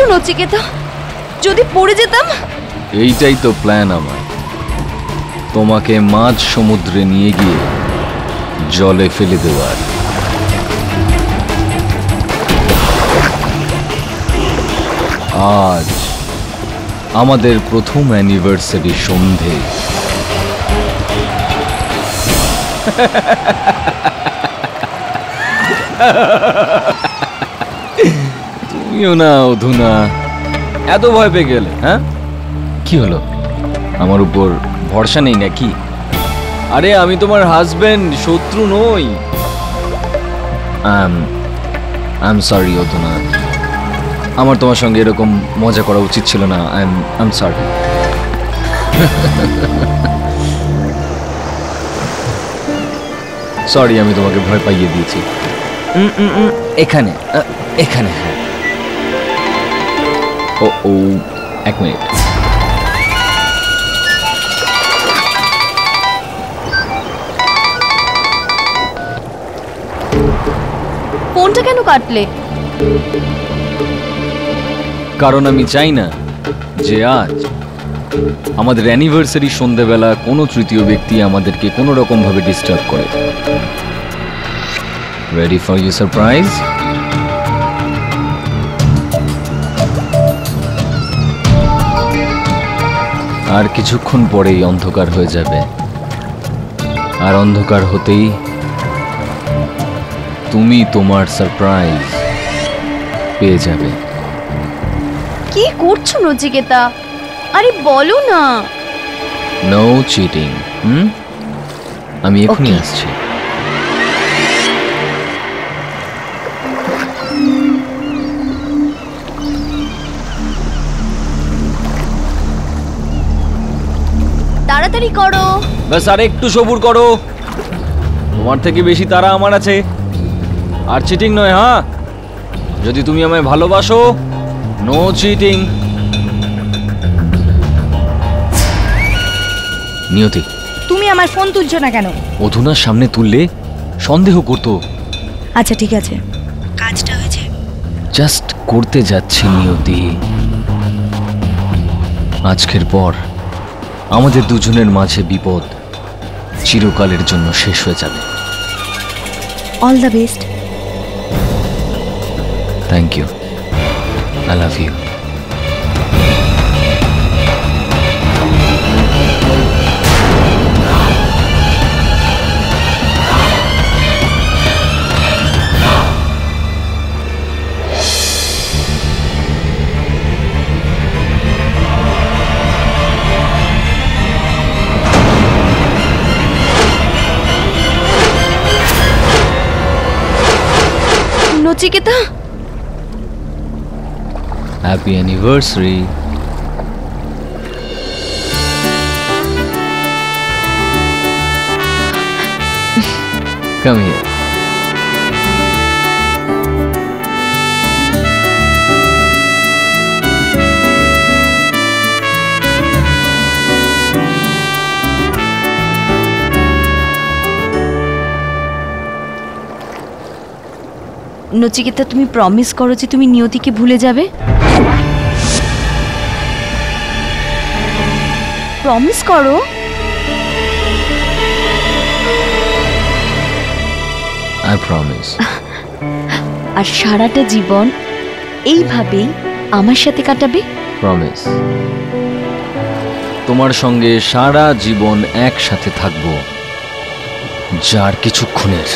করছো নচিকেতা? যদি পড়ে যেতাম? এইটাই তো প্ল্যান আমার, তোমাকে মাঝ সমুদ্রে নিয়ে গিয়ে জলে ফেলে দেওয়ার। আজ আমাদের প্রথম অ্যানিভার্সারি সন্ধে। তুমিও না অধুনা, এত ভয় পেয়ে গেলে? হ্যাঁ, কি হলো? আমার উপর ভরসা নেই নাকি? আরে আমি তোমার হাজবেন্ড, শত্রু নই। আই এম সরি অধুনা, আমার তোমার সঙ্গে এরকম মজা করা উচিত ছিল না। I am sorry. সরি, আমি তোমাকে ভয় পাইয়ে দিয়েছি। এখানে এখানে হ্যাঁ। ও এক মিনিট। ফোনটা কেন কাটলে? কারণ আমি চাই না যে আজ আমাদের অ্যানিভার্সারি সন্ধ্যাবেলা কোনো তৃতীয় ব্যক্তি আমাদেরকে কোনো রকম ভাবে ডিস্টার্ব করে। Ready for you surprise? আর কিছুক্ষণ পরেই অন্ধকার হয়ে যাবে, আর অন্ধকার হতেই তুমি তোমার সারপ্রাইজ পেয়ে যাবে। কি করছো নচিকেতা? আরে বলো না। No cheating. আমি এখনই আসছি। তাড়াতাড়ি করো। ব্যাস আর একটু সবুর করো, তোমার থেকে বেশি তারা আমার আছে। আর চিটিং নয়, হ্যাঁ? যদি তুমি আমায় ভালোবাসো, নো চিটিং। নিয়তি, তুমি আমার ফোন তুলছো না কেন? অধুনার সামনে তুললে সন্দেহ করতো। আচ্ছা ঠিক আছে, কাজটা হয়েছে। জাস্ট করতে যাচ্ছি নিয়তি। আজকের পর আমাদের দুজনের মাঝে বিপদ চিরকালের জন্য শেষ হয়ে যাবে। All the best. Thank you. I love you. Nachiketa, happy anniversary. Come here. Nachiketa তুমি প্রমিস করো যে তুমি নিয়তিকে ভুলে যাবে। প্রমিস করো। I promise. আর সারাটা জীবন এইভাবেই আমার সাথে কাটাবে। প্রমিস। তোমার সঙ্গে সারা জীবন একসাথে থাকবো, যার কিছুক্ষণের।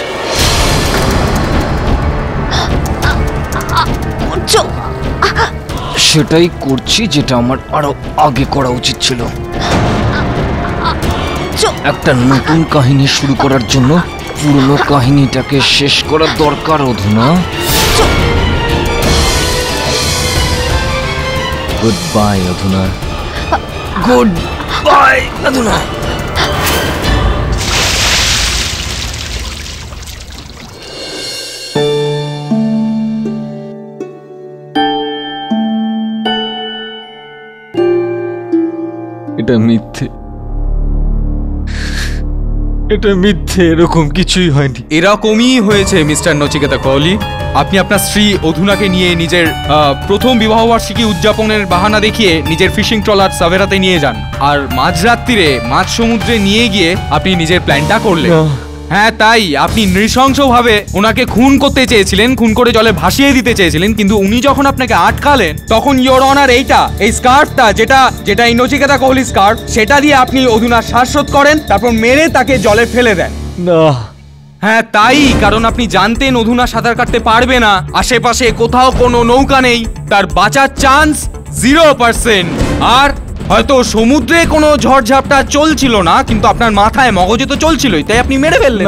সেটাই করছি যেটা আমার আরো আগে করা উচিত ছিল। একটা নতুন কাহিনী শুরু করার জন্য পুরনো কাহিনীটাকে শেষ করার দরকার অধুনা। গুড বাই অধুনা। গুড বাই অধুনা। এটা মিথ্যে। এটা মিথ্যে, এরকম কিছুই হয়নি। এরকমই হয়েছে মিস্টার নচিকেতা কোহলি। আপনি আপনার স্ত্রী অধুনাকে নিয়ে নিজের প্রথম বিবাহবার্ষিকী উদযাপনের বাহানা দেখিয়ে নিজের ফিশিং ট্রলার সাভেরাতে নিয়ে যান, আর মাঝরাত্রিরে মাঝ সমুদ্রে নিয়ে গিয়ে আপনি নিজের প্ল্যানটা করলেন। হ্যাঁ, তাই আপনি নৃশংসভাবে ওনাকে খুন করতে চেয়েছিলেন, খুন করে জলে ভাসিয়ে দিতে চেয়েছিলেন, কিন্তু উনি যখন আপনাকে আটকালেন তখন ইওর অনার এই স্কার্ফটা যেটা এই নচিকেতা কোহলি স্কার্ফ, সেটা দিয়ে আপনি অধুনার শ্বাসরোধ করেন, তারপর মেরে তাকে জলে ফেলে দেন। না। হ্যাঁ তাই, কারণ আপনি জানতেন অধুনা সাঁতার কাটতে পারবে না, আশেপাশে কোথাও কোনো নৌকা নেই, তার বাঁচার চান্স 0%। আর হয়তো সমুদ্রে কোনো ঝড়ঝাপটা চলছিল না, কিন্তু আপনার মাথায় মগজে তো চলছিলই, তাই আপনি মেরে ফেললেন।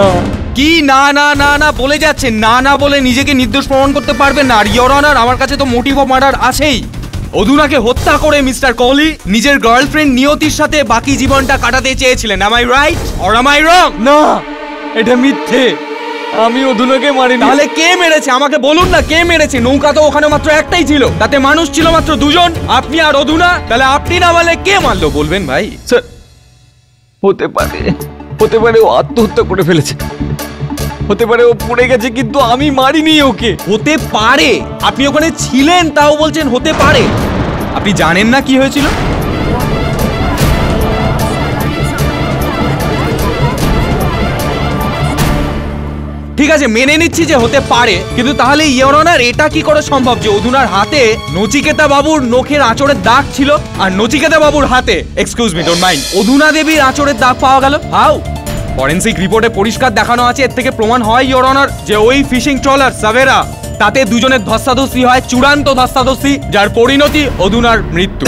কি না না না না বলে যাচ্ছেন, না না বলে নিজেকে নির্দোষ প্রমাণ করতে পারবেন না। আর ইওর অনার, আমার কাছে তো মোটিভ অফ মার্ডার আছেই। অধুনাকে হত্যা করে মিস্টার কোহলি নিজের গার্লফ্রেন্ড নিয়তির সাথে বাকি জীবনটা কাটাতে চেয়েছিলেন। am I right or am I wrong? না, এটা মিথ্যে, আমি অধুনাকে মারিনি। তাহলে কে মেরেছে আমাকে বলুন না, কে মেরেছে? নৌকা তো ওখানে মাত্র একটাই ছিল, তাতে মানুষ ছিল মাত্র 2জন, আপনি আর অধুনা। তাহলে আপনি না বলে কে মারলো বলবেন ভাই? স্যার, হতে পারে ও আত্মহত্যা করে ফেলেছে, হতে পারে ও পড়ে গেছে, কিন্তু আমি মারিনি ওকে। হতে পারে? আপনি ওখানে ছিলেন তাও বলছেন হতে পারে? আপনি জানেন না কি হয়েছিল? ঠিক আছে, মেনে নিচ্ছি যে হতে পারে, কিন্তু তাহলে ইওর অনার এটা কি করে সম্ভব যে অধুনার হাতে নচিকেতা বাবুর নখের আঁচড়ের দাগ ছিল, আর নচিকেতা বাবুর হাতে, এক্সকিউজ মি, ডোন্ট মাইন্ড, অধুনা দেবীর আঁচড়ের দাগ পাওয়া গেল? হাউ? ফরেনসিক রিপোর্টে পরিষ্কার দেখানো আছে, এর থেকে প্রমাণ হয় ইওর অনার যে ওই ফিশিং ট্রলার সাভেরা, তাতে দুজনের ধস্তাধস্তি হয়, চূড়ান্ত ধস্তাধস্তি, যার পরিণতি অধুনার মৃত্যু।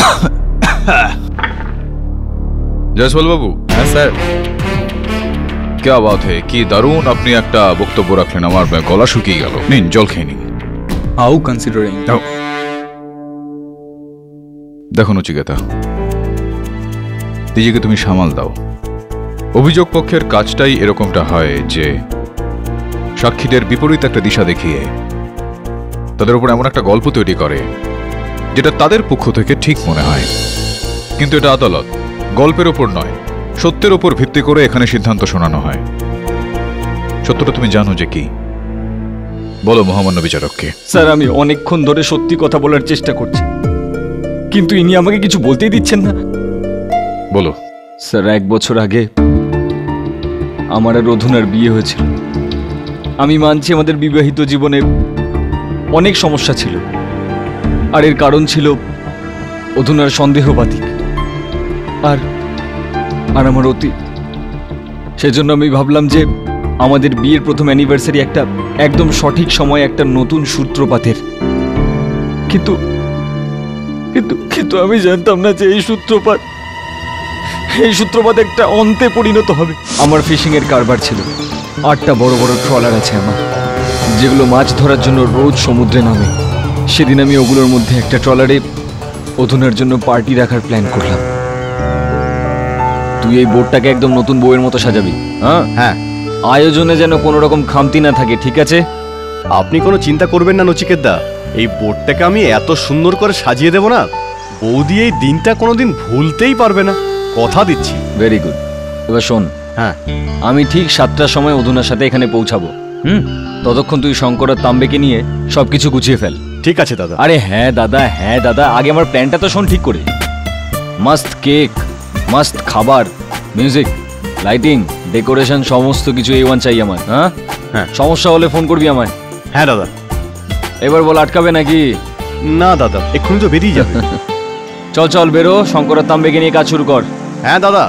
জয়সওয়াল বাবু। হ্যাঁ স্যার। क्या बात है, কি দারুণ আপনি একটা বক্তব্য রাখলেন, আমার গলা শুকিয়ে গেল। নিন, জল খেয়ে নিন। How considering. দেখো নচিকেতা, নিজেকে তুমি সামাল দাও। অভিযোগ পক্ষের কাজটাই এরকমটা হয় যে সাক্ষীদের বিপরীত একটা দিশা দেখিয়ে তাদের উপর এমন একটা গল্প তৈরি করে যেটা তাদের পক্ষ থেকে ঠিক মনে হয়। কিন্তু এটা আদালত, গল্পের ওপর নয়, সত্যের ওপর ভিত্তি করে এখানে সিদ্ধান্ত শোনানো হয়। সত্যটা তুমি জানো যে কি? বলো মহামান্য বিচারককে। স্যার, আমি অনেকক্ষণ ধরে সত্যি কথা বলার চেষ্টা করছি, কিন্তু ইনি আমাকে কিছু বলতেই দিচ্ছেন না। বলো। স্যার, 1 বছর আগে আমার আর অধুনার বিয়ে হয়েছিল। আমি মানছি আমাদের বিবাহিত জীবনে অনেক সমস্যা ছিল, আর এর কারণ ছিল অধুনার সন্দেহবাতিক আর আমার অতীত। সেজন্য আমি ভাবলাম যে আমাদের বিয়ের প্রথম অ্যানিভার্সারি একটা একদম সঠিক সময় একটা নতুন সূত্রপাতের। কিন্তু কিন্তু কিন্তু আমি জানতাম না যে এই সূত্রপাত একটা অন্তে পরিণত হবে। আমার ফিশিং এর কারবার ছিল, 8টা বড় বড় ট্রলার আছে আমার, যেগুলো মাছ ধরার জন্য রোজ সমুদ্রে নামে। সেদিন আমি ওগুলোর মধ্যে একটা ট্রলারে অধুনার জন্য পার্টি রাখার প্ল্যান করলাম। তুই এই বোর্ডটাকে একদম নতুন বউয়ের মতো সাজাবি। হ্যাঁ, আয়োজনে যেন কোনো রকম খামতি না থাকে, ঠিক আছে? আপনি কোনো চিন্তা করবেন না নচিকেতদা, এই বোর্ডটাকে আমি এত সুন্দর করে সাজিয়ে দেব না, বৌদি এই দিনটা কোনোদিন ভুলতেই পারবে না, কথা দিচ্ছি। Very good. এবার শোন, হ্যাঁ, আমি ঠিক 7টার সময় অধুনার সাথে এখানে পৌঁছাবো। ততক্ষণ তুই শঙ্কর আর তাম্বেকে নিয়ে সবকিছু গুছিয়ে ফেল। ঠিক আছে দাদা। আরে হ্যাঁ দাদা, আগে আমার প্ল্যানটা তো শোন ঠিক করে। মাস্ট কেক, মাস্ট খাবার, মিউজিক, লাইটিং, ডেকোরেশন, সমস্ত কিছু A1 চাই আমার। হ্যাঁ, সমস্যা হলে ফোন করবি আমায়। হ্যাঁ দাদা। এবার বল, আটকাবে নাকি? না দাদা, এক্ষুনি তো বেরিয়ে যাবে। চল বেরো, শঙ্কর আর তাম্বেকে নিয়ে কাজ শুরু কর। হ্যাঁ দাদা।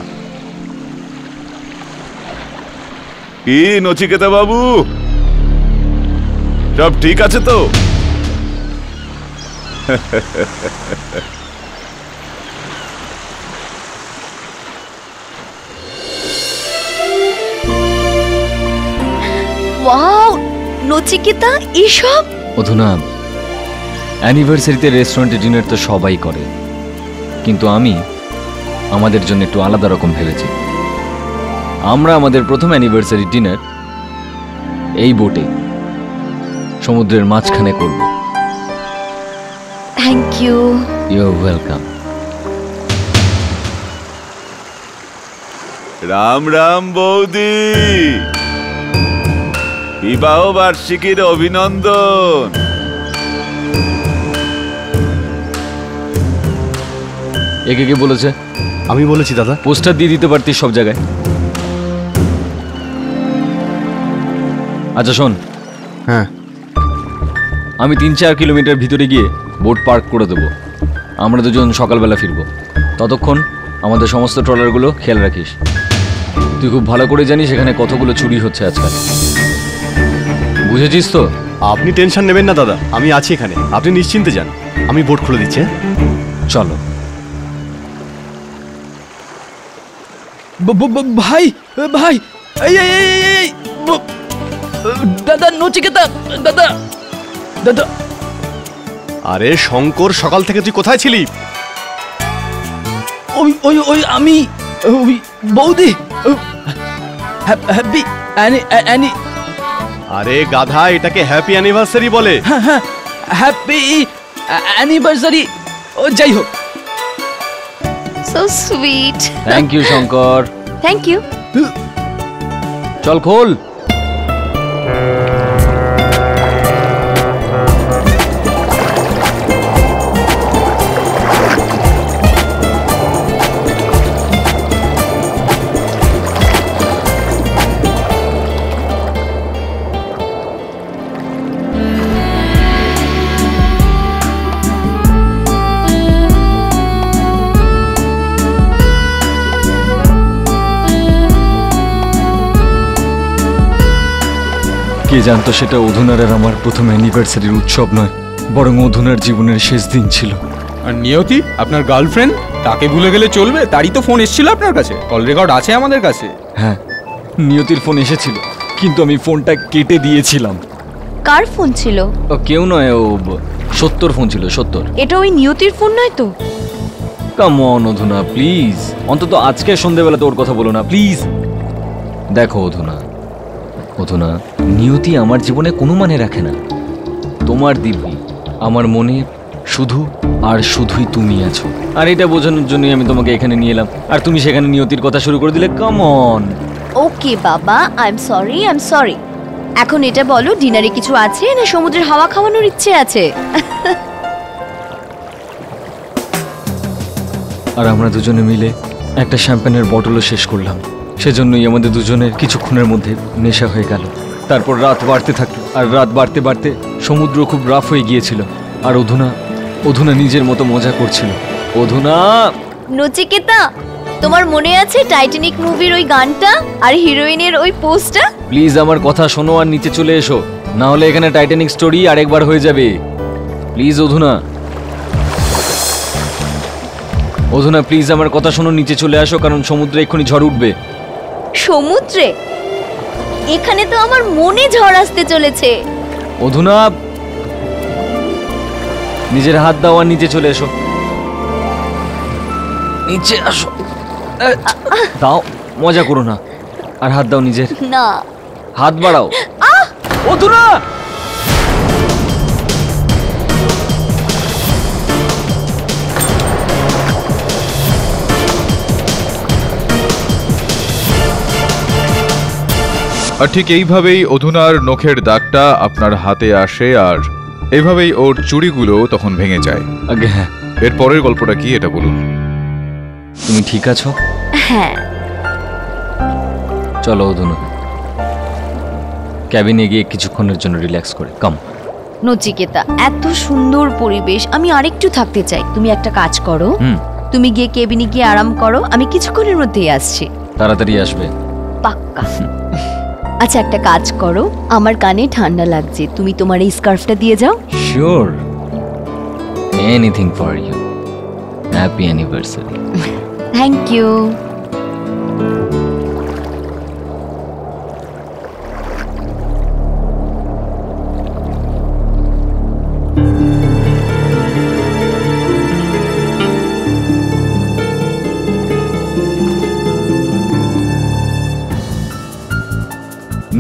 কি নচিকেতা বাবু, সব ঠিক আছে তো? ওয়াও, নচিকেতা, এসব? অধুনা, অ্যানিভার্সারিতে রেস্টুরেন্টে ডিনার তো সবাই করে, কিন্তু আমি আমাদের জন্য একটু আলাদা রকম ভেবেছি। আমরা আমাদের প্রথম অ্যানিভার্সারি ডিনার এই বোটে সমুদ্রের মাঝখানে করব। Thank you. You are welcome. Ram Ram বৌদি, বিবাহ বার্ষিকীর অভিনন্দন। একে কে বলেছে? আমি বলেছি দাদা। পোস্টার দিয়ে দিতে পারতিস সব জায়গায়। আচ্ছা শোন, হ্যাঁ, আমি 3-4 কিলোমিটার ভিতরে গিয়ে বোট পার্ক করে দেবো। আমরা দুজন সকালবেলা ফিরবো। ততক্ষণ আমাদের সমস্ত ট্রলারগুলো খেয়াল রাখিস। তুই খুব ভালো করে জানিস এখানে কতগুলো চুরি হচ্ছে আজকাল, বুঝেছিস তো? আপনি টেনশন নেবেন না দাদা, আমি আছি এখানে, আপনি নিশ্চিন্তে যান। আমি বোট খুলে দিচ্ছি। চলো। ভাই ভাই, এই এই এই এই, এই, দাদা নচিকেতা, দাদা দাদা। আরে শঙ্কর, সকাল থেকে তুই কোথায় ছিলি? ওই ওই ওই আমি ওই বৌদি হ্যাপি অ্যানি। আরে গাধা, এটাকে হ্যাপি অ্যানিভার্সারি বলে। হ্যাঁ হ্যাঁ, হ্যাপি অ্যানিভার্সারি। ও যাই হোক। So sweet. Thank you Shankar. Thank you. চল খোল। কে জানতো সেটা অধুনার আর আমার প্রথম অ্যানিভার্সারির উৎসব নয়, বরং অধুনার জীবনের শেষ দিন ছিল। আর নিয়তি, আপনার গার্লফ্রেন্ড, তাকে ভুলে গেলে চলবে? তারই তো ফোন এসেছিল আপনার কাছে, কল রেকর্ড আছে আমাদের কাছে। হ্যাঁ, নিয়তির ফোন এসেছিল, কিন্তু আমি ফোনটা কেটে দিয়েছিলাম। কার ফোন ছিল? ও কেউ নয়, ও সত্যর ফোন ছিল। সত্যর। এটা ওই নিয়তির ফোন নয় তো? কাম অন অধুনা, প্লিজ, অন্তত আজকে সন্ধ্যেবেলা তোর কথা বলো না প্লিজ। দেখো অধুনা, অধুনা, নিয়তি আমার জীবনে কোনো মানে রাখে না। তোমার দিব্যি আমার মনে শুধু আর শুধুই তুমি আছো, আর এটা বোঝানোর জন্যই আমি তোমাকে এখানে নিয়ে এলাম, আর তুমি সেখানে নিয়তির কথা শুরু করে দিলে। Come on. ওকে বাবা, আই এম সরি। এখন এটা বলো, ডিনারে কিছু আছে না সমুদ্রের হাওয়া খাওয়ানোর ইচ্ছে আছে? আর আমরা দুজনে মিলে একটা শ্যাম্পেনের বটলও শেষ করলাম। সেজন্যই আমাদের দুজনের কিছুক্ষণের মধ্যে নেশা হয়ে গেল। তারপর রাত বাড়তে থাকলো, আর রাত বাড়তে বাড়তে সমুদ্র খুব রাফ হয়ে গিয়েছিল, আর অধুনা নিজের মতো মজা করছিল। অধুনা। নচিকেতা, তোমার মনে আছে টাইটানিক মুভির ওই গানটা আর হিরোইনের ওই পোস্টটা? প্লিজ আমার কথা শোনো আর নিচে চলে এসো, না হলে এখানে টাইটানিক স্টোরি আরেকবার হয়ে যাবে। প্লিজ অধুনা, অধুনা প্লিজ আমার কথা শোনো, নিচে চলে আসো, কারণ সমুদ্রে এক্ষুনি ঝড় উঠবে। সমুদ্রে? এখানে তো আমার মনে ঝড় আসতে চলেছে। অধুনা, নিজের হাত দাও আর নিচে চলে এসো। নিচে আসো। দাও, মজা করো না, আর হাত দাও নিজের। না, হাত বাড়াও। অধুনা! আর ঠিক এইভাবেই অধুনার নখের দাগটা আপনার হাতে আসে, আর এইভাবেই ওর চুড়িগুলো তখন ভেঙে যায়। আগে হ্যাঁ, এর পরের গল্পটা কি এটা বলুন। তুমি ঠিক আছো? হ্যাঁ। চলো অধুনা, ক্যাবিনে গিয়ে কিছুক্ষণের জন্য রিল্যাক্স করে কাম। নচিকেতা, এত সুন্দর পরিবেশ, আমি আরেকটু থাকতে চাই। তুমি একটা কাজ করো, তুমি গিয়ে কেবিনে গিয়ে আরাম করো, আমি কিছুক্ষণের মধ্যেই আসছি। তাড়াতাড়ি আসবে? পাক্কা। আচ্ছা একটা কাজ করো, আমার কানে ঠান্ডা লাগছে, তুমি তোমার এই স্কার্ফটা দিয়ে যাও। Sure, anything for you. Happy anniversary. Thank you.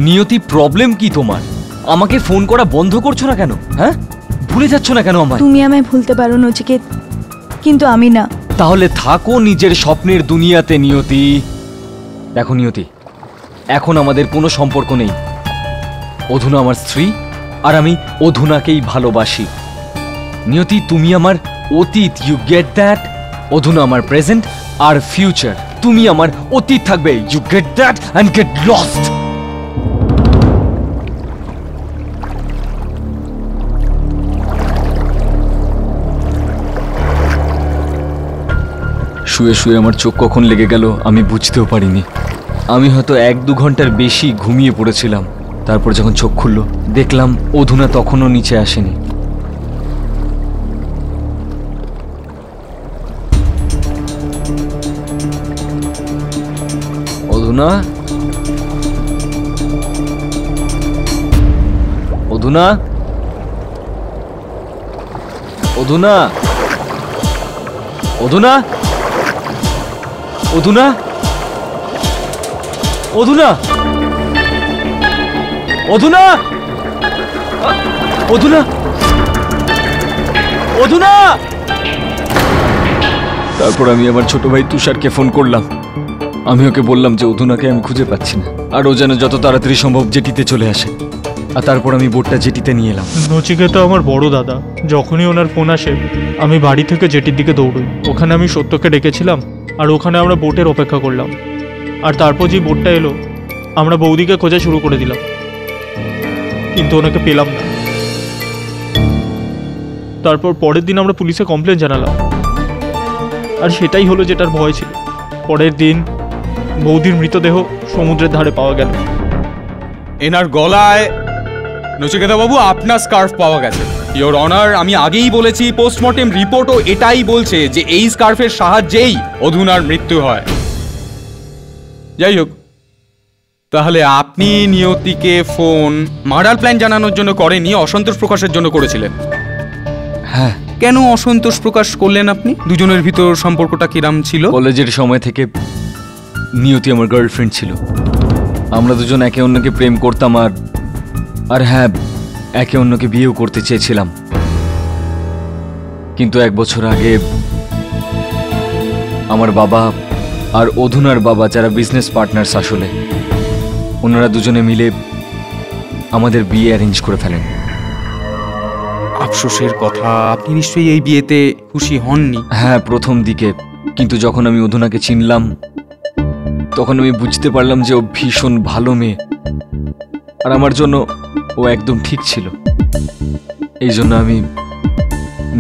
Niyati, problem কি তোমার? আমাকে ফোন করা বন্ধ করছো না কেন? হ্যাঁ, ভুলে যাচ্ছ না কেন আমায়? তুমি আমায় ভুলতে পারো নচিকেত, কিন্তু আমি না। তাহলে থাকো নিজের স্বপ্নের দুনিয়াতে নিয়তি। দেখো নিয়তি, এখন আমাদের কোনো সম্পর্ক নেই। অধুনা আমার স্ত্রী আর আমি অধুনাকেই ভালোবাসি। নিয়তি, তুমি আমার অতীত, ইউ গেট দ্যাট? অধুনা আমার প্রেজেন্ট আর ফিউচার। তুমি আমার অতীত থাকবে, you get that, and get lost. শুয়ে শুয়ে আমার চোখ কখন লেগে গেল আমি বুঝতেও পারিনি। আমি হয়তো 1-2 ঘন্টার বেশি ঘুমিয়ে পড়েছিলাম। তারপর যখন চোখ খুললো দেখলাম অধুনা তখনও নিচে আসেনি। অধুনা, অধুনা, অধুনা, অধুনা, অধুনা, অধুনা, অধুনা, অধুনা, অধুনা। তারপর আমি আমার ছোট ভাই তুষারকে ফোন করলাম। আমি ওকে বললাম যে অধুনাকে আমি খুঁজে পাচ্ছি না, আর ও যেন যত তাড়াতাড়ি সম্ভব জেটিতে চলে আসে। আর তারপর আমি বোটটা জেটিতে নিয়ে এলাম। নচিকেতা আমার বড় দাদা। যখনই ওনার ফোন আসে আমি বাড়ি থেকে জেটির দিকে দৌড়ই। ওখানে আমি সত্যকে ডেকেছিলাম আর ওখানে আমরা বোটের অপেক্ষা করলাম। আর তারপর যে বোটটা এলো আমরা বৌদিকে খোঁজা শুরু করে দিলাম, কিন্তু ওনাকে পেলাম না। তারপর পরের দিন আমরা পুলিশে কমপ্লেন জানালাম, আর সেটাই হলো যেটার ভয় ছিল। পরের দিন বৌদির মৃতদেহ সমুদ্রের ধারে পাওয়া গেল। এনার গলায় নচিকেতা বাবু আপনার স্কার্ফ পাওয়া গেছে। ইওর অনার, আমি আগেই বলেছি, পোস্টমর্টেম রিপোর্টও এটাই বলছে যে এই স্কার্ফের সাহায্যেই অধুনার মৃত্যু হয়। যাই হোক, তাহলে আপনি নিয়তিকে ফোন মার্ডার প্ল্যান জানানোর জন্য করেনি, অসন্তোষ প্রকাশের জন্য করেছিলেন। হ্যাঁ। কেন অসন্তোষ প্রকাশ করলেন আপনি? দুজনের ভিতর সম্পর্কটা কিরাম ছিল? কলেজের সময় থেকে নিয়তি আমার গার্লফ্রেন্ড ছিল। আমরা দুজন একে অন্যকে প্রেম করতাম, আর হ্যাঁ, একে অন্যকে বিয়েও করতে চেয়েছিলাম। কিন্তু 1 বছর আগে আমার বাবা আর অধুনার বাবা, যারা বিজনেস পার্টনার্স আসলে, ওনারা দুজনে মিলে আমাদের বিয়ে অ্যারেঞ্জ করে ফেলেন। আফসোসের কথা, আপনি নিশ্চয়ই এই বিয়েতে খুশি হননি। হ্যাঁ, প্রথম দিকে। কিন্তু যখন আমি অধুনাকে চিনলাম তখন আমি বুঝতে পারলাম যে ও ভীষণ ভালো মেয়ে, আর আমার জন্য ও একদম ঠিক ছিল। এই জন্য আমি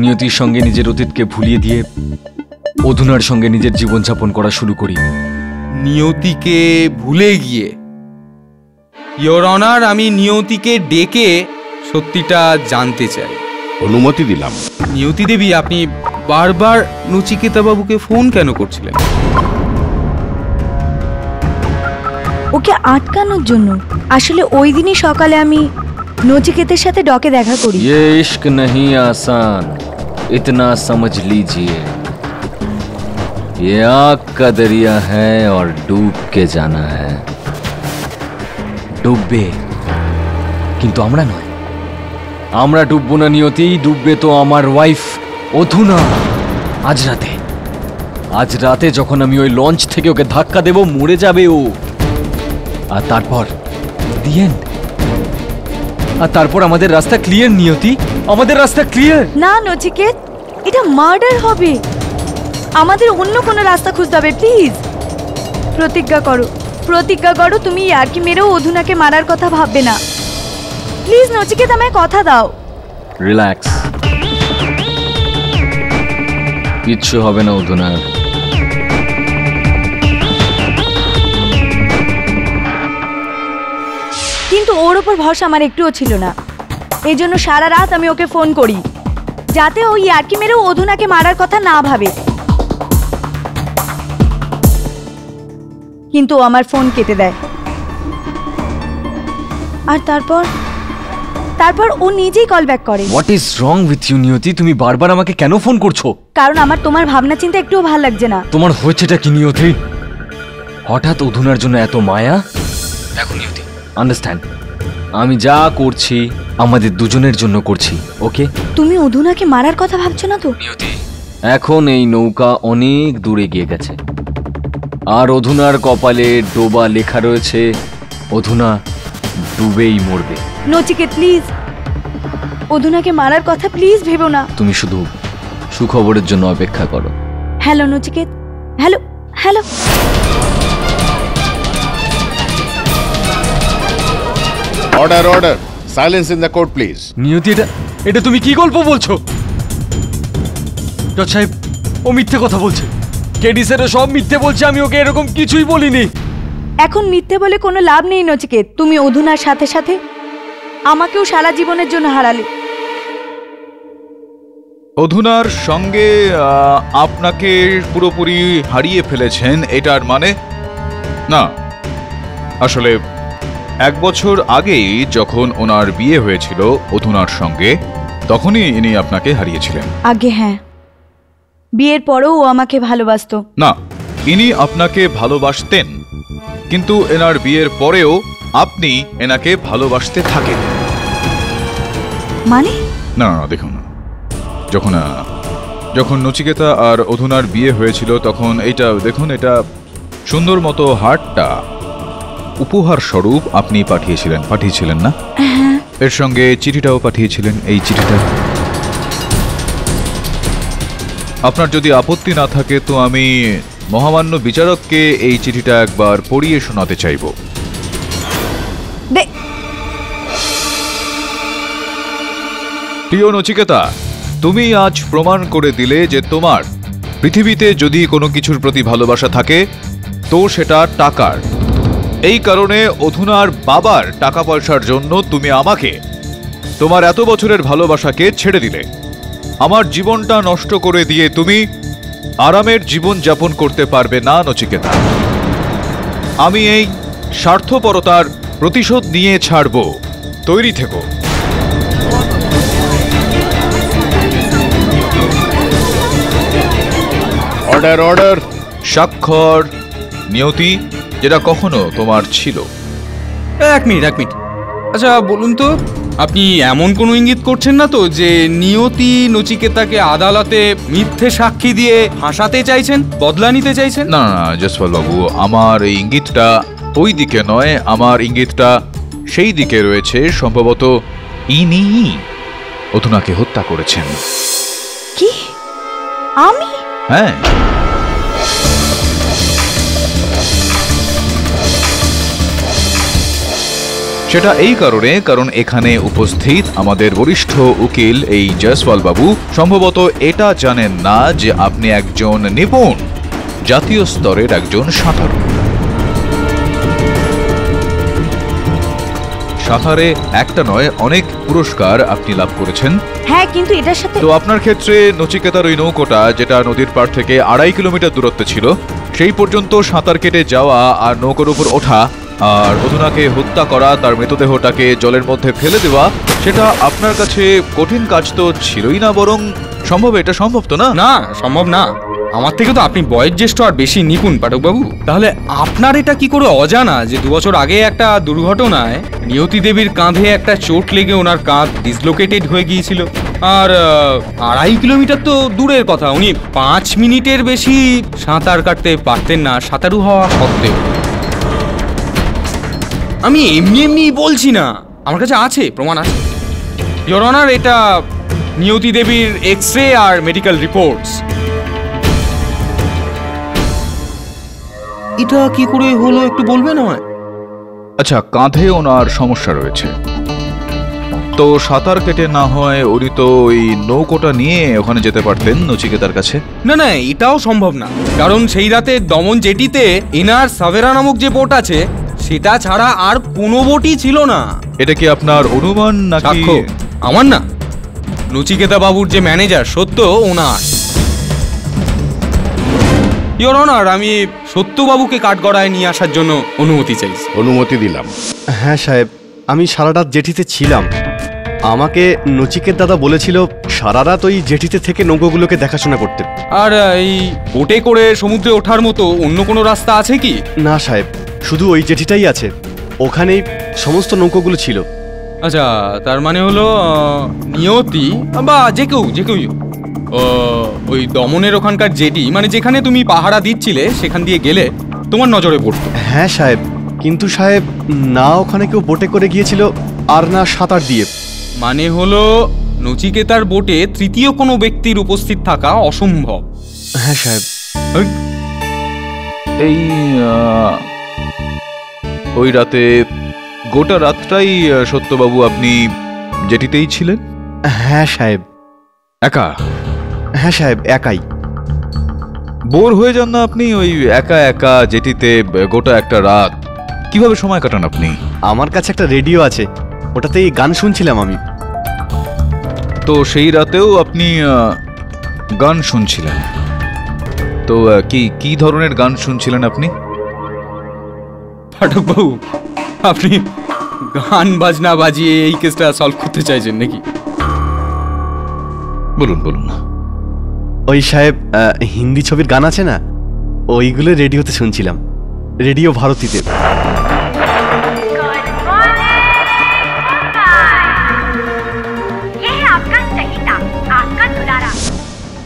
নিয়তির সঙ্গে নিজের অতীতকে ভুলিয়ে দিয়ে অধুনার সঙ্গে নিজের জীবনযাপন করা শুরু করি। নিয়তিকে ভুলে গিয়ে? ইওর অনার, আমি নিয়তিকে ডেকে সত্যিটা জানতে চাই। অনুমতি দিলাম। নিয়তি দেবী, আপনি বারবার নচিকেতা বাবুকে ফোন কেন করছিলেন? ওকে আটকানোর জন্য। আসলে ওই দিনই সকালে আমি নচিকেতের সাথে ডকে দেখা করি। ये इश्क नहीं आसान, इतना समझ लीजिए। ये आग का दरिया है और डूब के जाना है। ডুববে, কিন্তু আমরা নয়। আমরা ডুববো না নিয়তি, ডুববে তো আমার ওয়াইফ অধুনা। আজ রাতে যখন আমি ওই লঞ্চ থেকে ওকে ধাক্কা দেব, মরে যাবে ও। আর তারপর দি এন্ড। আর তারপর আমাদের রাস্তা ক্লিয়ার নিয়তি, আমাদের রাস্তা ক্লিয়ার। না নচিকেত, এটা মার্ডার হবে। আমাদের অন্য কোনো রাস্তা খুঁজতে হবে। প্লিজ প্রতিজ্ঞা করো, প্রতিজ্ঞা করো তুমি ইয়ার্কি মেরেও অধুনাকে মারার কথা ভাববে না। প্লিজ নচিকেত, আমায় কথা দাও। রিল্যাক্স, কিচ্ছু হবে না অধুনার। কিন্তু ওর ওপর ভরসা আমার একটুও ছিল না। এই জন্য সারা রাত আমি ওকে ফোন করি, যাতে ওই ইয়ার্কি মেরেও অধুনাকে মারার কথা না ভাবে। কিন্তু ও আমার ফোন কেটে দেয়। আর তারপর ও নিজেই কল ব্যাক করে। What is wrong with you Niyati? তুমি বারবার আমাকে কেন ফোন করছো? কারণ আমার তোমার ভাবনা চিন্তা একটুও ভালো লাগছে না। তোমার হয়েছেটা কি নিয়তি? হঠাৎ অধুনার জন্য এত মায়া? দেখো নিয়তি, আন্ডারস্ট্যান্ড, আমি যা করছি আমাদের দুজনের জন্য করছি, ওকে? তুমি অধুনাকে মারার কথা ভাবছো না তো? নিয়তি, এখন এই নৌকা অনেক দূরে গিয়ে গেছে। আর অধুনার কপালে ডোবা লেখা রয়েছে, অধুনা ডুবেই মরবে। নচিকেত প্লিজ, অধুনাকে মারার কথা প্লিজ ভেবো না। তুমি শুধু সুখবরের জন্য অপেক্ষা করো। Hello Nachiket, hello hello. Order order, silence in the court please. নিয়তি, এটা তুমি কি গল্প বলছো? জজ সাহেব, ও মিথ্যে কথা বলছে। কেডি স্যার সব মিথ্যে বলছে, আমি ওকে এরকম কিছুই বলিনি। এখন মিথ্যে বলে কোনো লাভ নেই নচিকেত। তুমি অধুনার সাথে সাথে আমাকেও সারা জীবনের জন্য হারালে। অধুনার সঙ্গে আপনাকে পুরোপুরি হারিয়ে ফেলেছেন এটার মানে না। আসলে 1 বছর আগেই যখন ওনার বিয়ে হয়েছিল অধুনার সঙ্গে, তখনই ইনি আপনাকে হারিয়েছিলেন। আগে হ্যাঁ, বিয়ের পরেও ও আমাকে ভালোবাসতো না, ইনি আপনাকে ভালোবাসতেন, কিন্তু এনার বিয়ের পরেও আপনি এনাকে ভালোবাসতে থাকেন। মানে? না না, দেখুন, যখন নচিকেতা আর অধুনার বিয়ে হয়েছিল তখন এইটা দেখুন, এটা সুন্দর মতো হারটা উপহার স্বরূপ আপনি পাঠিয়েছিলেন না? এর সঙ্গে চিঠিটাও পাঠিয়েছিলেন। এই চিঠিটা আপনার যদি আপত্তি না থাকে তো আমি মহামান্য বিচারককে এই চিঠিটা একবার পড়িয়ে শোনাতে চাইব। প্রিয় নচিকেতা, তুমি আজ প্রমাণ করে দিলে যে তোমার পৃথিবীতে যদি কোনো কিছুর প্রতি ভালোবাসা থাকে তো সেটা টাকার। এই কারণে অধুনার বাবার টাকা পয়সার জন্য তুমি আমাকে, তোমার এত বছরের ভালোবাসাকে ছেড়ে দিলে। আমার জীবনটা নষ্ট করে দিয়ে তুমি আরামের জীবন যাপন করতে পারবে না নচিকেতা। আমি এই স্বার্থপরতার প্রতিশোধ নিয়ে ছাড়ব। তৈরি থেকো। Order order. স্বাক্ষর নিয়তি, যেটা কখনো তোমার ছিল। এক মিনিট। আচ্ছা বলুন তো, আপনি এমন কোনো ইঙ্গিত করছেন না তো যে নিয়তি নচিকেতাকে আদালতে মিথ্যে সাক্ষী দিয়ে ফাঁসাতে চাইছেন, বদলা নিতে চাইছেন? না না জসপাল বাবু, আমার এই ইঙ্গিতটা ওই দিকে নয়, আমার ইঙ্গিতটা সেই দিকে রয়েছে। সম্ভবত ইনি অধুনাকে হত্যা করেছেন। কি? আমি? হ্যাঁ। সেটা এই কারণ এখানে উপস্থিত আমাদের বরিষ্ঠ উকিল এই জয়সওয়াল বাবু সম্ভবত এটা জানেন না যে আপনি একজন নিপুণ জাতীয় স্তরের একজন সাঁতারু। সাঁতারে একটা নয়, অনেক পুরস্কার আপনি লাভ করেছেন। হ্যাঁ, কিন্তু এটার সাথে তো আপনার ক্ষেত্রে নচিকেতার ওই নৌকোটা, যেটা নদীর পাড় থেকে 2.5 কিলোমিটার দূরত্বে ছিল, সেই পর্যন্ত সাঁতার কেটে যাওয়া আর নৌকোর উপর ওঠা আর অধুনাকে হত্যা করা, তার মৃতদেহটাকে জলের মধ্যে ফেলে দেওয়া, সেটা আপনার কাছে কঠিন কাজ তো ছিলই না, বরং সম্ভব। এটা সম্ভব তো না? না, সম্ভব না। আমার থেকে তো আপনি বয়োজ্যেষ্ঠ আর বেশি নিপুণ পাঠকবাবু। তাহলে আপনার এটা কি করে অজানা যে 2 বছর আগে একটা দুর্ঘটনায় নিয়তি দেবীর কাঁধে একটা চোট লেগে ওনার কাঁধ ডিসলোকেটেড হয়ে গিয়েছিল? আর 2.5 কিলোমিটার তো দূরের কথা, উনি 5 মিনিটের বেশি সাঁতার কাটতে পারতেন না, সাঁতারু হওয়া সত্ত্বেও। আমি এমনি বলছি না, আমার কাছে আছে, প্রমাণ আছে। ইওর অনার, এটা নিয়তি দেবীর এক্স-রে আর মেডিকেল রিপোর্টস। এটা কি করে হলো একটু বলবেন আমায়? আচ্ছা, কাঁধে ওনার সমস্যা রয়েছে, তো সাঁতার কেটে না হয় উনি তো ওই নৌকোটা নিয়ে ওখানে যেতে পারতেন নচিকেতার কাছে। না, এটাও সম্ভব না, কারণ সেই রাতে দমন জেটিতে এনার সাভেরা নামক যে বোট আছে সেটা ছাড়া আর কোনো বোটই ছিল না। এটা কি আপনার অনুমান নাকি? আমার না, নচিকেতা বাবুর যে ম্যানেজার সত্য, ওনার। ইওর অনার, আমি সত্যবাবুকে কাঠগড়ায় নিয়ে আসার জন্য অনুমতি চাইছি। অনুমতি দিলাম। হ্যাঁ সাহেব, আমি সারা রাত জেঠিতে ছিলাম। আমাকে নচিকেত দাদা বলেছিল সারা রাত ওই জেঠিতে থেকে নৌকোগুলোকে দেখাশোনা করতে। আর এই বোটে করে সমুদ্রে ওঠার মতো অন্য কোনো রাস্তা আছে কি? না সাহেব, শুধু ওই জেঠিটাই আছে, ওখানেই সমস্ত নৌকোগুলো ছিল। আচ্ছা, তার মানে হলো নিয়তি বা যে কেউই ওই দমনের ওখানকার জেটি, মানে যেখানে তুমি পাহারা দিচ্ছিলে সেখান দিয়ে গেলে তোমার নজরে পড়তো। হ্যাঁ সাহেব, কিন্তু সাহেব না ওখানে কেউ বোটে করে গিয়েছিল আর না সাঁতার দিয়ে। মানে হলো নচিকেতার বোটে তৃতীয় কোনো ব্যক্তির উপস্থিত থাকা অসম্ভব। হ্যাঁ সাহেব। এই ওই রাতে গোটা রাতটাই সত্যবাবু আপনি জেটিতেই ছিলেন? হ্যাঁ সাহেব। একা? হ্যাঁ সাহেব, একাই। বোর হয়ে যান না আপনি ওই একা একা জেটিতে গোটা একটা রাত? কিভাবে সময় কাটান আপনি? আমার কাছে একটা রেডিও আছে, ওটাতেই গান শুনছিলাম আমি। তো সেই রাতেও আপনি গান শুনছিলেন? তো কি ধরনের গান শুনছিলেন আপনি? পাঠকবাবু, আপনি গান বাজনা বাজিয়ে এই কেসটা সলভ করতে চাইছেন নাকি? বলুন বলুন। ওই সাহেব হিন্দি ছবির গান আছে না, ওইগুলো রেডিওতে শুনছিলাম, রেডিও ভারতীতে।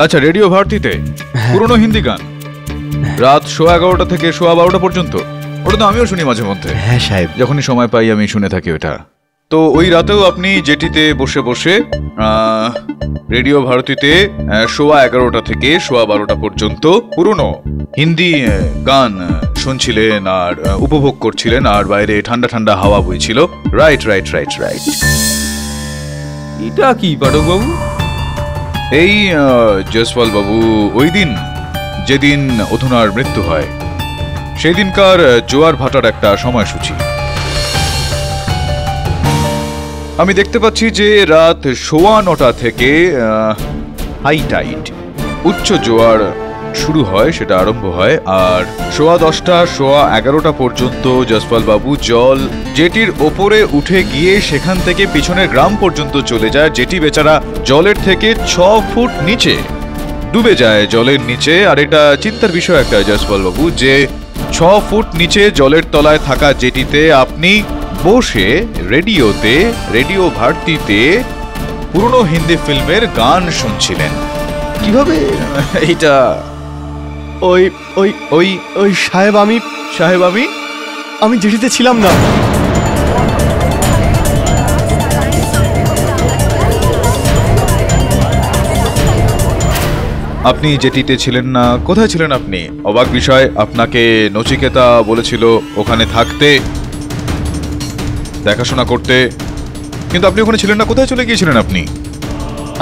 আচ্ছা, রেডিও ভারতীতে পুরনো হিন্দি গান রাত 11:15 থেকে 12:15 পর্যন্ত? ওটা তো আমিও শুনি মাঝে মধ্যে। হ্যাঁ সাহেব, যখনই সময় পাই আমি শুনে থাকি ওটা। তো ওই রাতেও আপনি জেটিতে বসে বসে রেডিও ভারতীতে 11:15 থেকে 12:15 পর্যন্ত পুরনো হিন্দি গান শুনছিলেন আর উপভোগ করছিলেন, আর বাইরে ঠান্ডা ঠান্ডা হাওয়া বইছিল। Right right right right. এটা কি পাঠকবাবু? এই জয়সওয়াল বাবু, ওই দিন যেদিন অধুনার মৃত্যু হয় সেই দিনকার জোয়ার ভাটার একটা সময়সূচি আমি দেখতে পাচ্ছি যে রাত 9:15 থেকে হাই টাইড উচ্চ জোয়ার শুরু হয়, সেটা আরম্ভ হয়, আর 10:15 11:15 পর্যন্ত জয়সওয়াল বাবু জল জেটির ওপরে উঠে গিয়ে সেখান থেকে পিছনের গ্রাম পর্যন্ত চলে যায়। জেটি বেচারা জলের থেকে 6 ফুট নিচে ডুবে যায় জলের নিচে। আর এটা চিন্তার বিষয় একটা জয়সওয়াল বাবু, যে 6 ফুট নিচে জলের তলায় থাকা জেটিতে আপনি বসে রেডিওতে, রেডিও ভারতীতে পুরনো হিন্দি ফিল্মের গান শুনছিলেন। কিভাবে এইটা? ওই ওই ওই ওই সাহেব আমি জেটিতে ছিলাম না। আপনি জেটিতে ছিলেন না? কোথায় ছিলেন আপনি? অবাক বিষয়, আপনাকে নচিকেতা বলেছিল ওখানে থাকতে, দেখাশোনা করতে, কিন্তু আপনি ওখানে ছিলেন না। কোথায় চলে গিয়েছিলেন আপনি?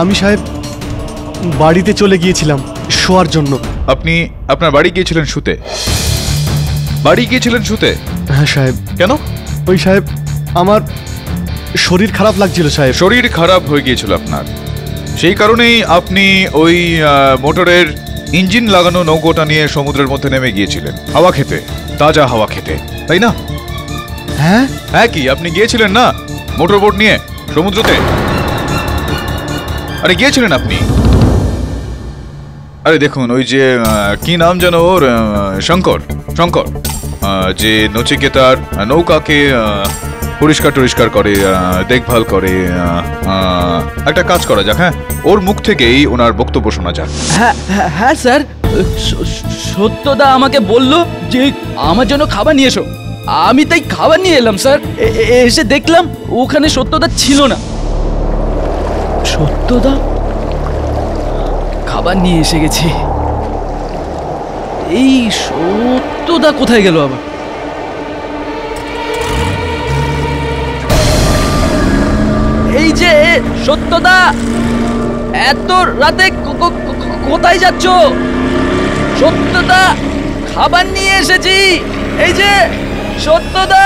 আমি সাহেব বাড়িতে চলে গিয়েছিলাম শোয়ার জন্য। আপনি আপনার বাড়ি গিয়েছিলেন শুতে? বাড়ি গিয়েছিলেন শুতে? হ্যাঁ সাহেব। কেন? ওই সাহেব আমার শরীর খারাপ লাগছিল সাহেব। শরীর খারাপ হয়ে গিয়েছিল আপনার, সেই কারণেই আপনি ওই মোটরের ইঞ্জিন লাগানো নৌকোটা নিয়ে সমুদ্রের মধ্যে নেমে গিয়েছিলেন হাওয়া খেতে, তাজা হাওয়া খেতে, তাই না? হ্যাঁ হ্যাঁ, কি আপনি গিয়েছিলেন না মোটর বোট নিয়ে সমুদ্রতে? আরে গিয়েছিলেন আপনি। আরে দেখুন, ওই যে কি নাম যেন ওর, শঙ্কর, যে নচিকেতার নৌকাকে পরিষ্কার করে, দেখভাল করে। একটা কাজ করা যাক, হ্যাঁ, ওর মুখ থেকেই ওনার বক্তব্য শোনা যাক। হ্যাঁ স্যার, সত্যদা আমাকে বলল যে আমার জন্য খাবার নিয়ে এসো। আমি তাই খাবার নিয়ে এলাম স্যার। এসে দেখলাম ওখানে সত্যদা ছিল না। সত্যদা খাবার নিয়ে এসে গেছে। এই সত্যদা কোথায় গেল আবার? এই যে সত্যদা, এত রাতে কোথায় যাচ্ছ? সত্যদা, খাবার নিয়ে এসেছি। এই যে সত্যদা।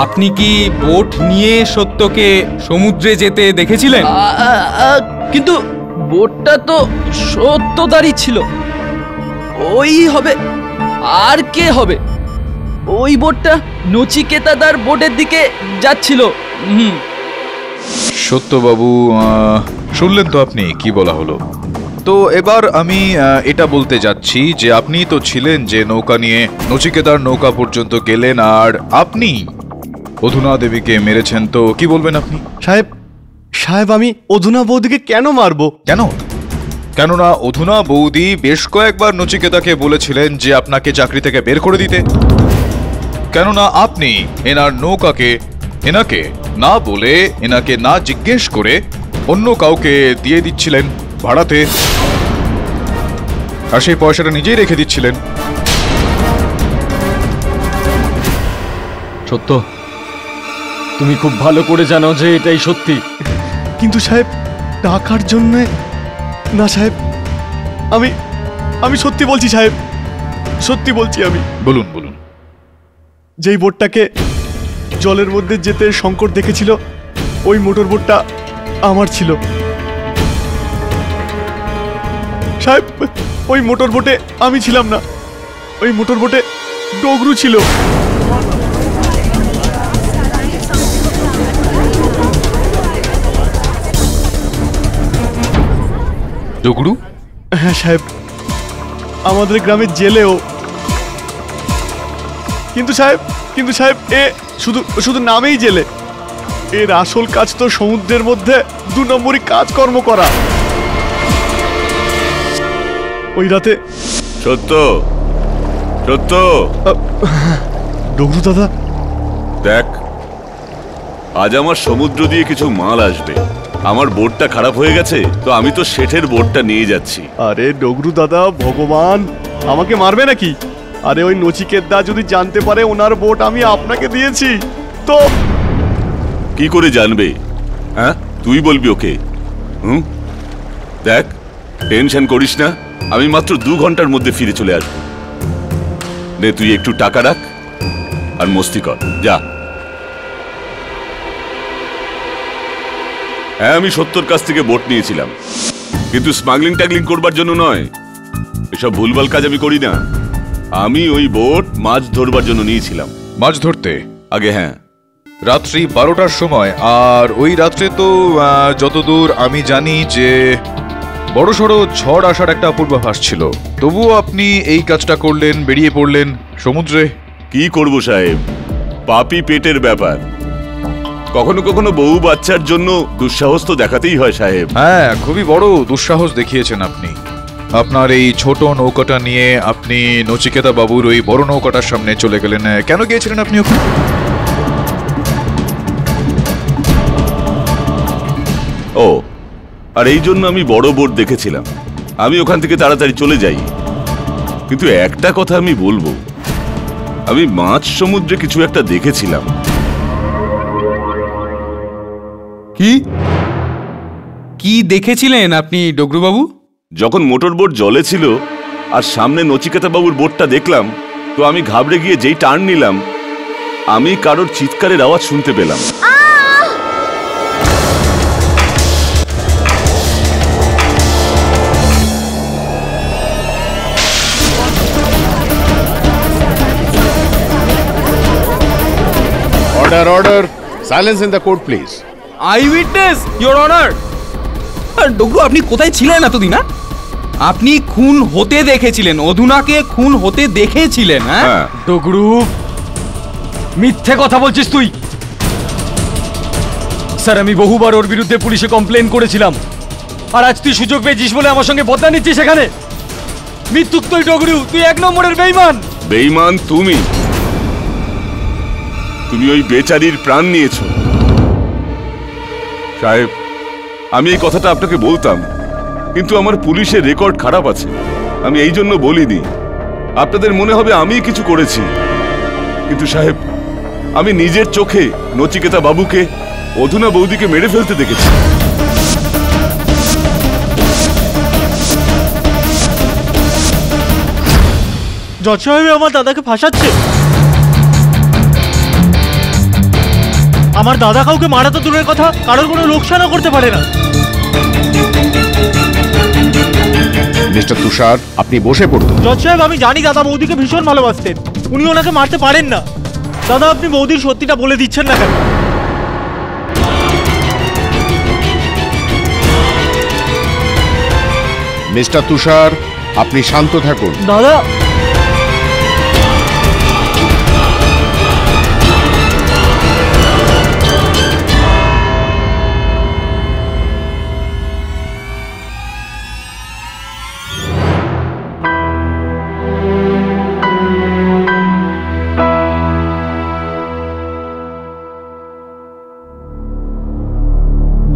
আপনি কি বোট নিয়ে সত্যকে সমুদ্রে যেতে দেখেছিলেন? কিন্তু বোটটা তো সত্যদারই ছিল। ওই হবে, আর কে হবে? ওই বোটটা নচিকেতাদার বোটের দিকে যাচ্ছিল। সত্যবাবু, শুনলেন তো আপনি কি বলা হলো। তো এবার আমি এটা বলতে যাচ্ছি যে আপনি তো ছিলেন যে নৌকা নিয়ে নচিকেতার নৌকা পর্যন্ত গেলেন, আর আপনি অধুনা দেবীকে মেরেছেন তো কি বলবেন আপনি? সাহেব আমি অধুনা বৌদিকে কেন মারবো? কেন? কেননা অধুনা বৌদি বেশ কয়েকবার নচিকেতাকে বলেছিলেন যে আপনাকে চাকরি থেকে বের করে দিতে। কেননা আপনি এনার নৌকাকে এনাকে না বলে, এনাকে না জিজ্ঞেস করে অন্য কাউকে দিয়ে দিচ্ছিলেন ভাড়াতে, আর সেই পয়সাটা নিজেই রেখে দিচ্ছিলেন। সত্য, তুমি খুব ভালো করে জানো যে এটাই সত্যি। কিন্তু সাহেব টাকার জন্য না সাহেব, আমি সত্যি বলছি সাহেব, সত্যি বলছি আমি। বলুন বলুন। যেই বোটটাকে জলের মধ্যে যেতে শঙ্কর দেখেছিল, ওই মোটর বোটটা আমার ছিল সাহেব। ওই মোটর বোটে আমি ছিলাম না, ওই মোটর বোটে ডগরু ছিল। ডগরু? হ্যাঁ সাহেব, আমাদের গ্রামের জেলেও। কিন্তু সাহেব এ শুধু নামেই জেলে, এর আসল কাজ তো সমুদ্রের মধ্যে 2 নম্বরই কাজকর্ম করা। ওই রাতে সত্য ডগরু দাদা, দেখ, আজ আমার সমুদ্র দিয়ে কিছু মাল আসবে। আমার বোটটা খারাপ হয়ে গেছে, তো আমি তো শেঠের বোটটা নিয়ে যাচ্ছি। আরে ডগরু দাদা, ভগবান আমাকে মারবে নাকি? আরে ওই নচিকেতদা যদি জানতে পারে ওনার বোট আমি আপনাকে দিয়েছি তো কি করে জানবে? হ্যাঁ, তুই বলবি ওকে? দেখ, টেনশন করিস না, আমি মাত্র 2 ঘন্টার মধ্যে ফিরে চলে আসবো। নে, তুই একটু টাকা রাখ আর মস্তি কর, যা। হ্যাঁ, আমি সত্যর কাছ থেকে বোট নিয়েছিলাম, কিন্তু স্মাগলিং ট্যাগলিং করবার জন্য নয়। এসব ভুলভাল কাজ আমি করি না। আমি ওই বোট মাছ ধরবার জন্য নিয়েছিলাম। মাছ ধরতে? আগে হ্যাঁ, রাত্রি 12টার সময়। আর ওই রাত্রে তো যতদূর আমি জানি যে বড়সড় ঝড় আসার একটা পূর্বাভাস ছিল, তবুও আপনি এই কাজটা করলেন, বেরিয়ে পড়লেন সমুদ্রে। কি করব সাহেব, পাপি পেটের ব্যাপার। কখনো কখনো বউ বাচ্চার জন্য দুঃসাহস তো দেখাতেই হয় সাহেব। হ্যাঁ, খুবই বড় দুঃসাহস দেখিয়েছেন আপনি। আপনার এই ছোট নৌকাটা নিয়ে আপনি নচিকেতা বাবুর ওই বড় নৌকাটার সামনে চলে গেলেন। কেন গিয়েছিলেন আপনি ওখানে? ও, আর এই জন্য আমি বড় বোট দেখেছিলাম। আমি ওখান থেকে তাড়াতাড়ি চলে যাই। কিন্তু একটা কথা আমি বলবো, আমি মাঝ সমুদ্রে কিছু একটা দেখেছিলাম। কি দেখেছিলেন আপনি ডগরুবাবু? যখন মোটর বোট জলে ছিল আর সামনে নচিকেতা বাবুর বোটটা দেখলাম, তো আমি ঘাবড়ে গিয়ে যেই টার্ন নিলাম, আমি কারোর চিৎকারের আওয়াজ শুনতে পেলাম। Order. Silence in the court, please. I witness, your honour. ডগরু, আপনি কোথায় ছিলেন এতদিন? আপনি খুন হতে দেখেছিলেন, অধুনাকে খুন হতে দেখেছিলেন? হ্যাঁ ডগরু, মিথ্যে কথা বলছিস তুই। স্যার, আমি বহুবার ওর বিরুদ্ধে পুলিশে কমপ্লেন করেছিলাম, আর আজ তুই সুযোগ পেয়েছিস বলে আমার সঙ্গে বদলা নিচ্ছিস এখানে। মৃত্যুক তুই ডগরু, তুই 1 নম্বরের বেঈমান। বেঈমান তুমি ওই বেচারির প্রাণ নিয়েছো। সাহেব, আমি এই কথাটা আপনাকে বলতাম, কিন্তু আমার পুলিশের রেকর্ড খারাপ আছে, আমি এই জন্য বলিনি। আপনাদের মনে হবে আমি কিছু করেছি, কিন্তু সাহেব, আমি নিজের চোখে নচিকেতা বাবুকে, অধুনা বৌদিকে মেরে ফেলতে দেখেছি। জজ সাহেব আমার দাদাকে ফাঁসাচ্ছে। আমার দাদা কাউকে মারা তো দূরের কথা, কারোর কোনো লোকসানও করতে পারে না। মিস্টার তুষার, আপনি বসে পড়ুন। জজ সাহেব, আমি জানি দাদা বৌদিকে ভীষণ ভালোবাসতেন, উনি ওনাকে মারতে পারেন না। দাদা, আপনি বৌদির সত্যিটা বলে দিচ্ছেন না কেন? মিস্টার তুষার, আপনি শান্ত থাকুন। দাদা,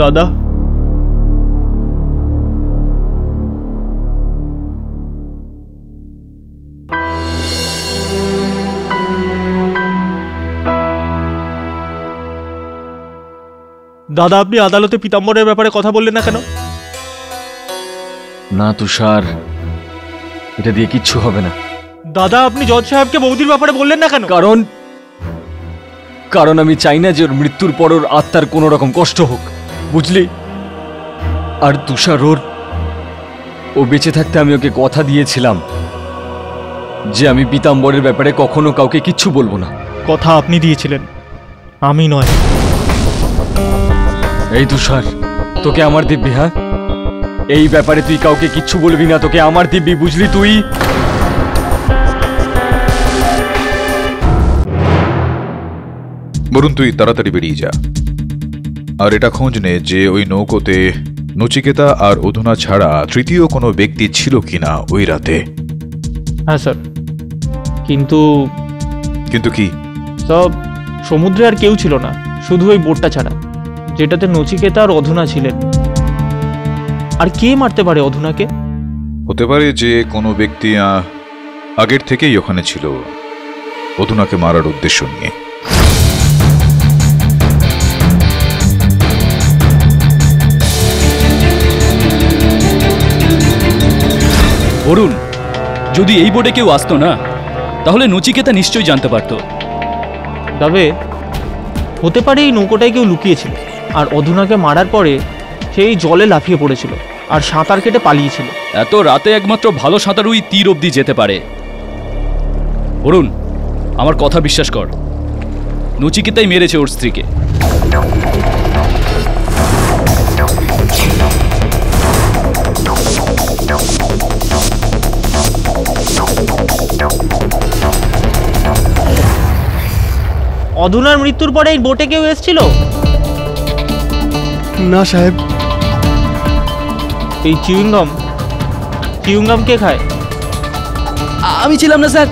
দাদা, দাদা আপনি আদালতে পীতাম্বরের ব্যাপারে কথা বললেন না কেন? না তুষার, এটা দিয়ে কিচ্ছু হবে না। দাদা আপনি জজ সাহেবকে বৌদির ব্যাপারে বললেন না কেন? কারণ আমি চাই না যে ওর মৃত্যুর পর ওর আত্মার কোনো রকম কষ্ট হোক, বুঝলি? আর তুষার ও বেঁচে থাকতে আমি ওকে কথা দিয়েছিলাম যে আমি পীতাম্বরের ব্যাপারে কখনো কাউকে কিচ্ছু বলবো না। কথা আপনি দিয়েছিলেন, আমি নয়। এই তুষার, তোকে আমার দিব্যি, হ্যাঁ এই ব্যাপারে তুই কাউকে কিচ্ছু বলবি না, তোকে আমার দিব্যি, বুঝলি? তুই বরুণ তুই তাড়াতাড়ি বেরিয়ে যা, আর এটা খোঁজ নে যে ওই নৌকোতে নচিকেতা আর অধুনা ছাড়া তৃতীয় কোনো ব্যক্তি ছিল কিনা ওই রাতে। হ্যাঁ স্যার, কিন্তু কি? সব সমুদ্রে আর কেউ ছিল না, শুধু ওই বোটটা ছাড়া, যেটাতে নচিকেতা আর অধুনা ছিলেন। আর কে মারতে পারে অধুনাকে? হতে পারে যে কোনো ব্যক্তি আগের থেকেই ওখানে ছিল অধুনাকে মারার উদ্দেশ্য নিয়ে। বরুণ, যদি এই বোটে কেউ আসতো না তাহলে নচিকেতা নিশ্চয়ই জানতে পারতো। তবে হতে পারে এই নৌকোটায় কেউ লুকিয়েছিল, আর অধুনাকে মারার পরে সেই জলে লাফিয়ে পড়েছিল আর সাঁতার কেটে পালিয়েছিল। এত রাতে একমাত্র ভালো সাঁতারুই তীর অবধি যেতে পারে। বরুণ, আমার কথা বিশ্বাস কর, নচিকেতাই মেরেছে ওর স্ত্রীকে। অধুনার মৃত্যুর পরে এই বোটে কেউ এসেছিল? না সাহেব। এই চিউইংগাম কে খায়? আমি ছিলাম না স্যার,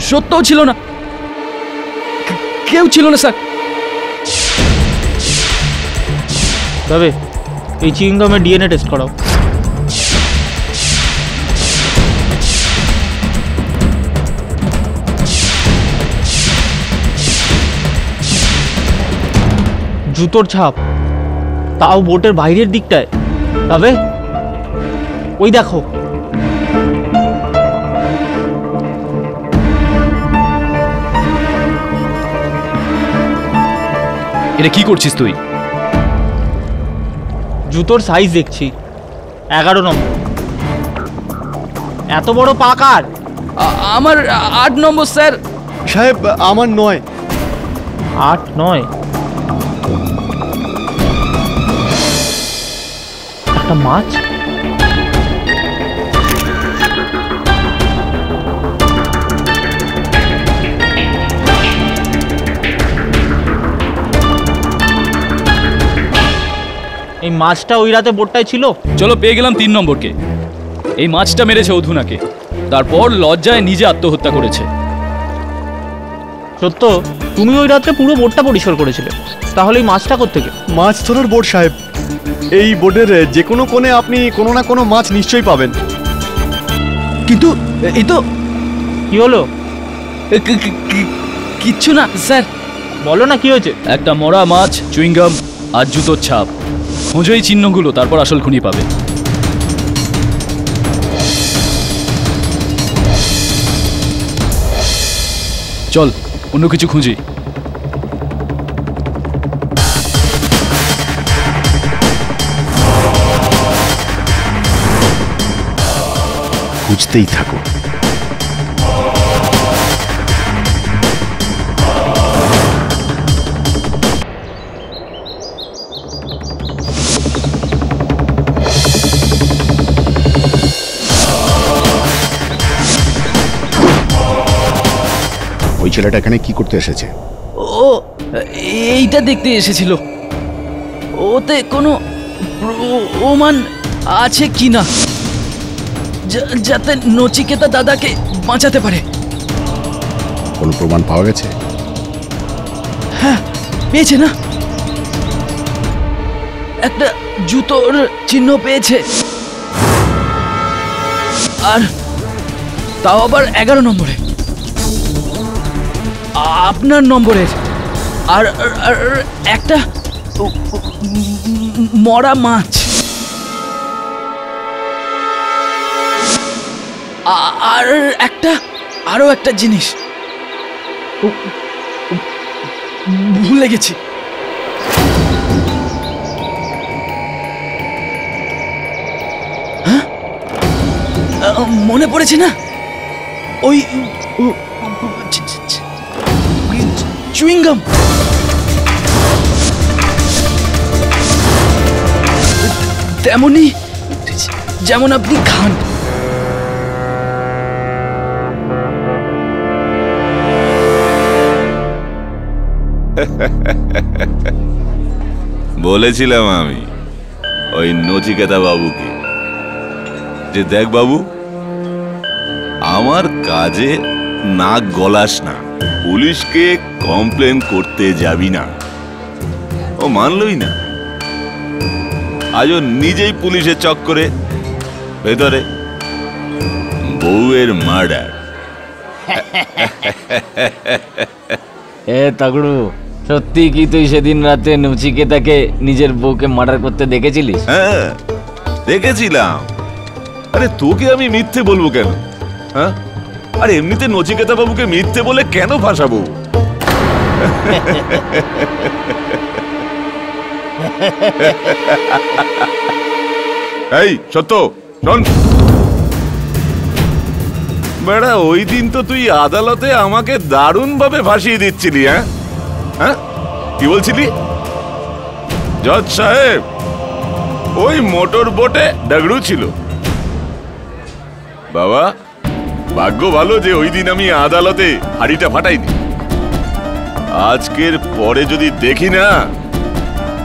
সত্যও ছিল না, কেউ ছিল না স্যার। তবে এই চিউইংগামের ডিএনএ টেস্ট করাও। জুতোর ছাপ, তাও বোটের বাইরের দিকটায়। তবে ওই দেখো, এটা কি করছিস তুই? জুতোর সাইজ দেখছি 11 নম্বর। এত বড় পা কার? আমার 8 নম্বর স্যার। সাহেব আমার 9। 8, 9? একটা মাছ। এই মাছটা ওই রাতে বোটটায় ছিল। চলো, পেয়ে গেলাম 3 নম্বরকে। এই মাছটা মেরেছে অধুনাকে, তারপর লজ্জায় নিজে আত্মহত্যা করেছে। সত্য, তুমি ওই রাতে পুরো বোটটা পরিষ্কার করেছিলে, তাহলে এই মাছটা কোত্থেকে? মাছ ধরার বোট সাহেব। এই বোটের যে কোনো কোণে আপনি কোনো না কোনো মাছ নিশ্চয়ই পাবেন। কিন্তু এই তো কি হলো? কিচ্ছু না স্যার। বলো না কি হয়েছে? একটা মরা মাছ, চুইংগাম আর জুতোর ছাপ। খোঁজো এই চিহ্নগুলো, তারপর আসল খুনি পাবে। চল, অন্য কিছু খুঁজি। খুঁজতেই থাকো। ওই ছেলেটা এখানে কি করতে এসেছে? ও এইটা দেখতে এসেছিল। ওতে কোনো প্রমাণ আছে কিনা যাতে নচিকেতা দাদাকে বাঁচাতে পারে। কোনো প্রমাণ পাওয়া গেছে? হ্যাঁ, পেয়েছে না? একটা জুতোর চিহ্ন পেয়েছে, আর তাও আবার 11 নম্বরে, আপনার নম্বরের। আর আর একটা মরা মাছ, আর আরো একটা জিনিস ভুলে গেছি। হ্যাঁ, মনে পড়েছে না, ওই চুইংগাম। তেমনি যেমন আপনি খান। বলেছিলাম আমি ওই নচিকেতা বাবুকে যে দেখ বাবু, আমার কাজে নাক গলাস না, পুলিশকে কমপ্লেন করতে যাবি না। ও মানলই না, আজও নিজেই পুলিশের চক্করে ভেতরে বউয়ের মার্ডার। এ তাগড়ু, সত্যি কি তুই সেদিন রাতে নচিকেতাকে নিজের বউকে মার্ডার করতে দেখেছিলিস? হ্যাঁ দেখেছিলাম। আরে তোকে আমি মিথ্যে বলবো কেন? হ্যাঁ, আর এমনিতে নচিকেতা বাবুকে মিথ্যে বলে কেন ফাঁসাবো? এই সত্য শোন বেড়া, ওই দিন তো তুই আদালতে আমাকে দারুণ ভাবে ফাঁসিয়ে দিচ্ছিলি। হ্যাঁ হ্যাঁ, কি বলছিলি? জজ সাহেব, ওই মোটর বোটে ডাগড়ু ছিল। বাবা, ভাগ্য ভালো যে ওই দিন আমি আদালতে হাড়িটা ফাটাইনি। আজকের পরে যদি দেখি না,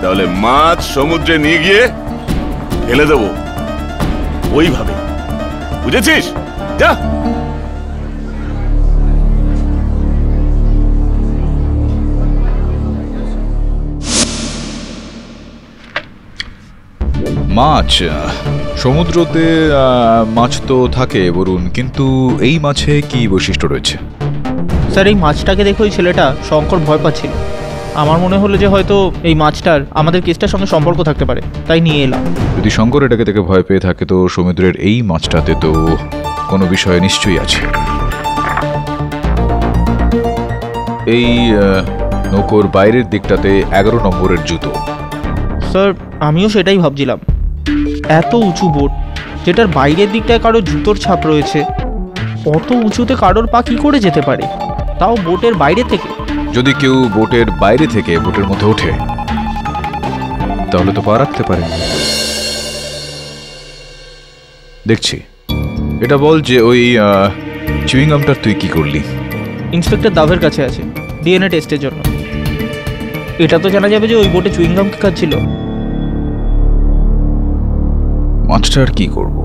তাহলে মাছ সমুদ্রে নিয়ে গিয়ে ফেলে দেবো ওইভাবে, বুঝেছিস? যা। মাছ, সমুদ্রতে মাছ তো থাকে বরুণ, কিন্তু এই মাছে কি বৈশিষ্ট্য রয়েছে? স্যার, এই মাছটাকে দেখে ওই ছেলেটা শঙ্কর ভয় পাচ্ছিল। আমার মনে হলো যে হয়তো এই মাছটার আমাদের কেসটার সঙ্গে সম্পর্ক থাকতে পারে, তাই নিয়ে এলাম। যদি শঙ্কর এটাকে দেখে ভয় পেয়ে থাকে, তো সমুদ্রের এই মাছটাতে তো কোনো বিষয় নিশ্চয়ই আছে। এই নৌকোর বাইরের দিকটাতে 11 নম্বরের জুতো। স্যার, আমিও সেটাই ভাবছিলাম। এত উঁচু বোট, যেটার বাইরের দিকটায় কারো জুতোর ছাপ রয়েছে, অত উঁচুতে কারোর পা কী করে যেতে পারে, তাও বোটের বাইরে থেকে? যদি কেউ বোটের বাইরে থেকে বোটের মধ্যে ওঠে, তাহলে তো পা রাখতে পারে। দেখছি। এটা বল যে ওই চুইংগামটার তুই কি করলি? ইন্সপেক্টর দাভের কাছে আছে ডিএনএ টেস্টের জন্য। এটা তো জানা যাবে যে ওই বোটে চুইংগাম কি খাচ্ছিল। মাছটা আর কি করবো?